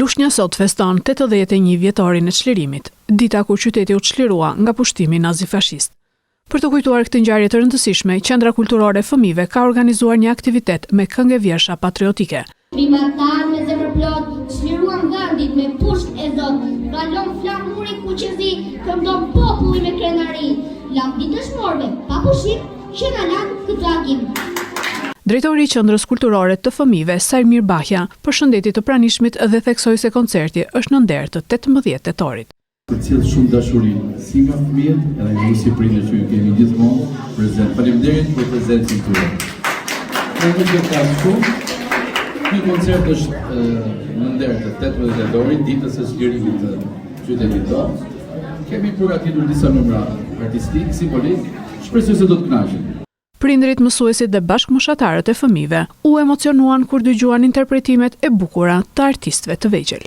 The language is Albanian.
Lushnja sot feston 81 vjetorin e çlirimit, dita kur qyteti u çlirua nga pushtimi nazifashist. Për të kujtuar këtë ngjarje të rëndësishme, Qendra Kulturore e Fëmijëve ka organizuar një aktivitet me këngë vjersha patriotike. Primatar me zemër plot, çliruan vendit me pusht e Zot, kalon flamuri kuqezi, këndon populli me krenari, lavdi dëshmorëve, pa pushim, që na lan këtë agim. Drejtori i Qendrës Kulturore të Fëmijëve, Sajmir Bahja, përshëndeti të pranishmit dhe theksoi se koncerti është në nder të 18 tetorit. Përcjell shumë dashuri si nga fëmijët edhe nga si prindër që ju kemi gjithmonë prezent. Faleminderit për prezencën tuaj. Në këtë kasu, ky koncert është në nder të 18 tetorit, ditës së çlirimit të qytetit tonë. Kemi përgatitur disa numra artistik, simbolik, shpresoj se do të kënaqen. Prindrit, mësuesit dhe bashkëmoshatarët e fëmijëve u emocionuan kur dëgjuan interpretimet e bukura të artistëve të vegjël.